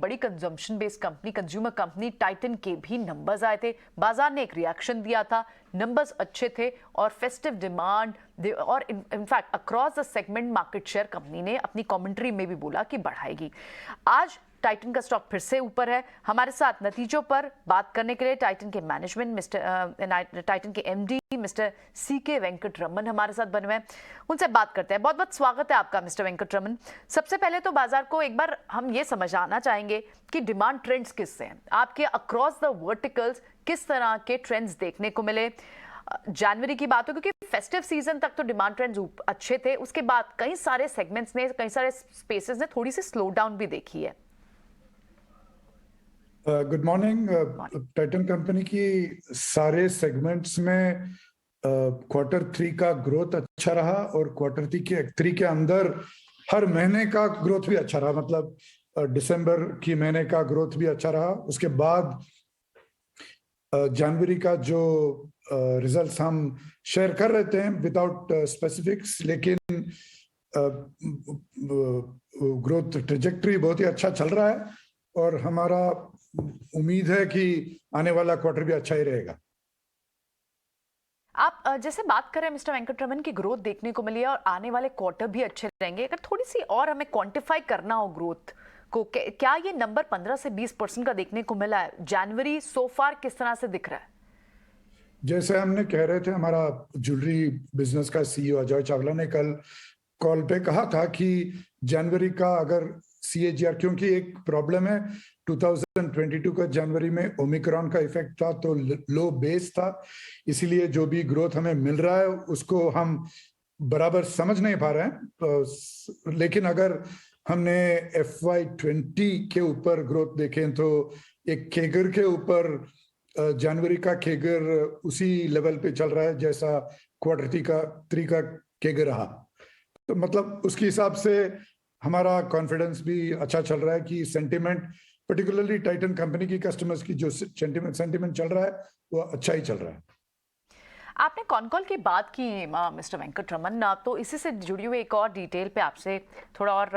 बड़ी consumption based company, consumer company Titan के भी नंबर्स आए थे। बाजार ने एक रिएक्शन दिया था, नंबर्स अच्छे थे और फेस्टिव डिमांड और in fact across the segment market share company ने अपनी कमेंट्री में भी बोला कि बढ़ाएगी। आज टाइटन का स्टॉक फिर से ऊपर है। हमारे साथ नतीजों पर बात करने के लिए टाइटन के मैनेजमेंट टाइटन के एमडी मिस्टर सीके वेंकटरमन हमारे साथ बने हुए हैं। उनसे बात करते हैं। बहुत बहुत स्वागत है आपका मिस्टर वेंकटरमन। सबसे पहले तो बाजार को एक बार हम ये समझाना चाहेंगे कि डिमांड ट्रेंड्स किससे हैं, आपके अक्रॉस द वर्टिकल्स किस तरह के ट्रेंड्स देखने को मिले। जनवरी की बात हो, क्योंकि फेस्टिव सीजन तक तो डिमांड ट्रेंड्स अच्छे थे, उसके बाद कई सारे सेगमेंट्स ने, कई सारे स्पेसेस ने थोड़ी सी स्लो डाउन भी देखी है। Good morning. टाइटन कंपनी की सारे सेगमेंट्स में क्वार्टर 3 का ग्रोथ अच्छा रहा और क्वार्टर 3 के अंदर हर महीने का ग्रोथ भी अच्छा रहा। मतलब दिसंबर की महीने का ग्रोथ भी अच्छा रहा। उसके बाद जनवरी का जो रिजल्ट्स हम शेयर कर रहे थे विदाउट स्पेसिफिक्स, लेकिन ग्रोथ ट्रेजेक्टरी बहुत ही अच्छा चल रहा है और हमारा उम्मीद है कि आने वाला क्वार्टर भी अच्छा ही रहेगा। आप जैसे बात करें मिस्टर वेंकटरमन की ग्रोथ देखने को मिली है और आने वाले क्वार्टर भी अच्छे रहेंगे, अगर थोड़ी सी और हमें क्वांटिफाई करना हो ग्रोथ को, क्या ये नंबर 15 से 20% का देखने को मिला है? जनवरी सो फार किस तरह से दिख रहा है? जैसे हमने कह रहे थे, हमारा ज्वेलरी बिजनेस का सीईओ अजय चावला ने कल कॉल पे कहा था कि जनवरी का अगर सीएजीआर, क्योंकि एक प्रॉब्लम है 2022 का जनवरी में ओमिक्रॉन का इफेक्ट था तो लो बेस था, इसीलिए जो भी ग्रोथ हमें मिल रहा है उसको हम बराबर समझ नहीं पा रहे हैं। लेकिन अगर हमने FY20 के ऊपर ग्रोथ देखें तो एक केगर के ऊपर जनवरी का केगर उसी लेवल पे चल रहा है जैसा क्वार्टर 3 का केगर रहा। तो मतलब उसके हिसाब से हमारा कॉन्फिडेंस भी अच्छा चल रहा है कि सेंटिमेंट, पर्टिकुलरली टाइटन कंपनी की कस्टमर्स की जो सेंटिमेंट चल रहा है वो अच्छा ही चल रहा है। आपने कॉनकॉल की बात की मिस्टर वेंकटरमन, तो इसी से जुड़ी हुई एक और डिटेल पे आपसे थोड़ा और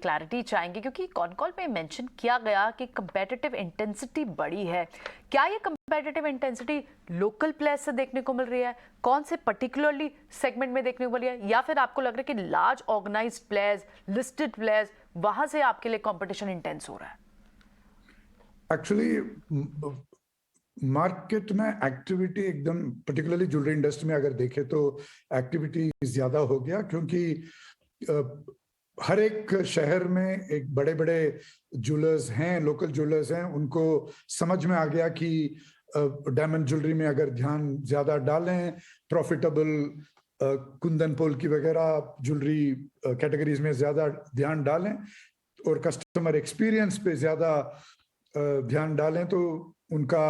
क्लैरिटी चाहेंगे, क्योंकि कॉनकॉल में मेंशन किया गया कि कंपेटिटिव इंटेंसिटी बढ़ी है। क्या ये कंपेटिटिव इंटेंसिटी लोकल प्लेयर्स से देखने को मिल रही है, कौन से पर्टिकुलरली सेगमेंट में देखने को मिल रही है, या फिर आपको लग रहा है कि large organised players, listed players, वहां से आपके लिए कॉम्पिटिशन इंटेंस हो रहा है? एक्चुअली मार्केट में एक्टिविटी एकदम, पर्टिकुलरली ज्वेलरी इंडस्ट्री में अगर देखें तो एक्टिविटी ज्यादा हो गया, क्योंकि हर एक शहर में एक बड़े बड़े ज्वेलर्स हैं, लोकल ज्वेलर्स हैं, उनको समझ में आ गया कि डायमंड ज्वेलरी में अगर ध्यान ज्यादा डालें, प्रॉफिटेबल कुंदन पोल की वगैरह ज्वेलरी कैटेगरीज में ज्यादा ध्यान डालें और कस्टमर एक्सपीरियंस पे ज्यादा ध्यान डालें तो उनका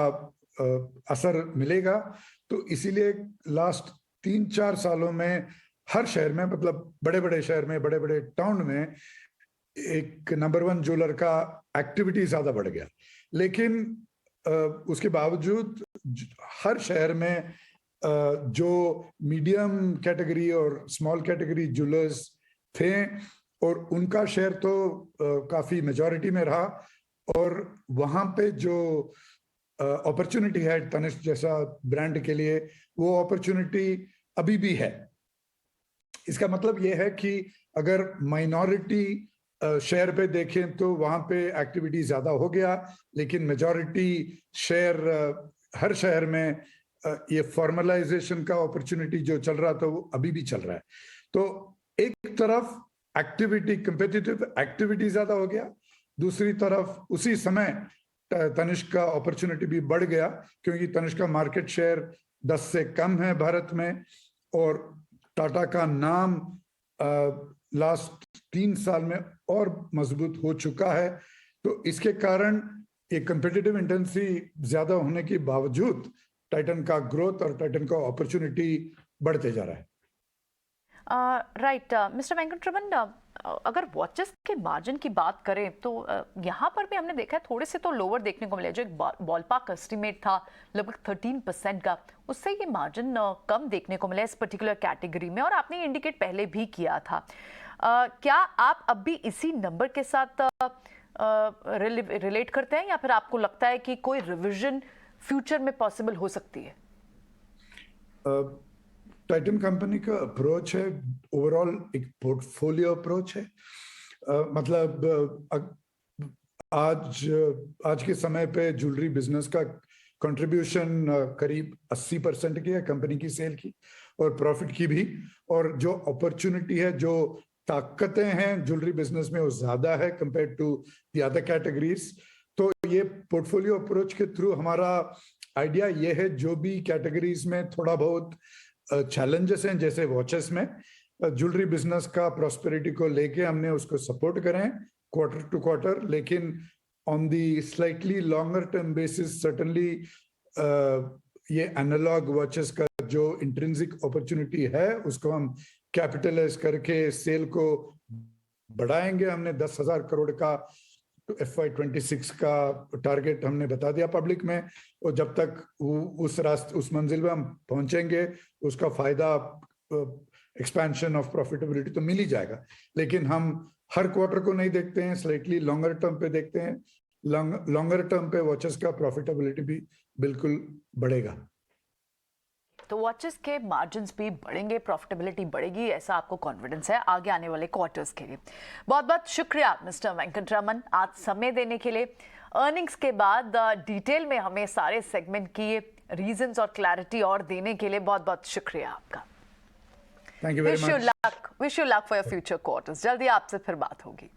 असर मिलेगा। तो इसीलिए लास्ट 3-4 सालों में हर शहर में, मतलब बड़े बड़े शहर में, बड़े बड़े टाउन में एक नंबर 1 ज्वेलर का एक्टिविटी ज्यादा बढ़ गया। लेकिन उसके बावजूद हर शहर में जो मीडियम कैटेगरी और स्मॉल कैटेगरी ज्वेलर्स थे और उनका शेयर तो काफी मेजॉरिटी में रहा, और वहां पे जो अपॉर्चुनिटी है तनिष्क जैसा ब्रांड के लिए, वो अपॉर्चुनिटी अभी भी है। इसका मतलब ये है कि अगर माइनॉरिटी शेयर पे देखें तो वहां पे एक्टिविटी ज्यादा हो गया, लेकिन मेजॉरिटी शेयर हर शहर में ये फॉर्मलाइजेशन का अपॉर्चुनिटी जो चल रहा था वो अभी भी चल रहा है। तो एक तरफ एक्टिविटी, कंपेटिटिव एक्टिविटी ज्यादा हो गया, दूसरी तरफ उसी समय तनिष्क का अपॉर्चुनिटी भी बढ़ गया, क्योंकि तनिष्क का मार्केट शेयर 10 से कम है भारत में और टाटा का नाम लास्ट 3 साल में और मजबूत हो चुका है। तो इसके कारण ये कंपेटिटिव इंटेंसिटी ज्यादा होने के बावजूद टाइटन का ग्रोथ और टाइटन का अपॉर्चुनिटी बढ़ते जा रहा है। राइट मिस्टर वेंकटरमन, अगर वॉचेस के मार्जिन की बात करें तो यहाँ पर भी हमने देखा है थोड़े से तो लोअर देखने को मिले। जो एक बॉलपार्क एस्टिमेट था लगभग 13% का, उससे ये मार्जिन कम देखने को मिला इस पर्टिकुलर कैटेगरी में, और आपने इंडिकेट पहले भी किया था। क्या आप अब भी इसी नंबर के साथ रिलेट करते हैं, या फिर आपको लगता है कि कोई रिविजन फ्यूचर में पॉसिबल हो सकती है? टाइटन कंपनी का अप्रोच है ओवरऑल एक पोर्टफोलियो अप्रोच है। मतलब आज के समय पे ज्वेलरी बिजनेस का कंट्रीब्यूशन करीब 80% की है कंपनी की सेल की और प्रॉफिट की भी, और जो अपॉर्चुनिटी है, जो ताकतें हैं ज्वेलरी बिजनेस में, वो ज्यादा है compare to the other categories. तो ये पोर्टफोलियो अप्रोच के थ्रू हमारा आइडिया ये है, जो भी कैटेगरीज में थोड़ा बहुत चैलेंजेस हैं, जैसे वॉचेस में ज्वेलरी बिजनेस का प्रॉस्पेरिटी को लेके हमने उसको सपोर्ट करें क्वार्टर टू क्वार्टर, लेकिन on the slightly longer term basis certainly ये एनालॉग वॉचेस का जो इंट्रिंसिक अपॉर्चुनिटी है उसको हम कैपिटलाइज करके सेल को बढ़ाएंगे। हमने 10,000 करोड़ का FY26 का टारगेट हमने बता दिया पब्लिक में, और जब तक उस मंजिल में हम पहुंचेंगे उसका फायदा एक्सपेंशन ऑफ प्रॉफिटेबिलिटी तो मिल ही जाएगा। लेकिन हम हर क्वार्टर को नहीं देखते हैं, स्लाइटली लॉन्गर टर्म पे देखते हैं। लॉन्गर टर्म पे वॉचेस का प्रॉफिटेबिलिटी भी बिल्कुल बढ़ेगा। तो वॉचेस के मार्जिन्स भी बढ़ेंगे, प्रॉफिटेबिलिटी बढ़ेगी, ऐसा आपको कॉन्फिडेंस है आगे आने वाले क्वार्टर्स के लिए। बहुत बहुत शुक्रिया मिस्टर वेंकटरमन आज समय देने के लिए। अर्निंग्स के बाद डिटेल में हमें सारे सेगमेंट की रीजंस और क्लैरिटी और देने के लिए बहुत बहुत शुक्रिया आपका। Thank you very much. Wish you luck for your future quarters. जल्दी आपसे फिर बात होगी।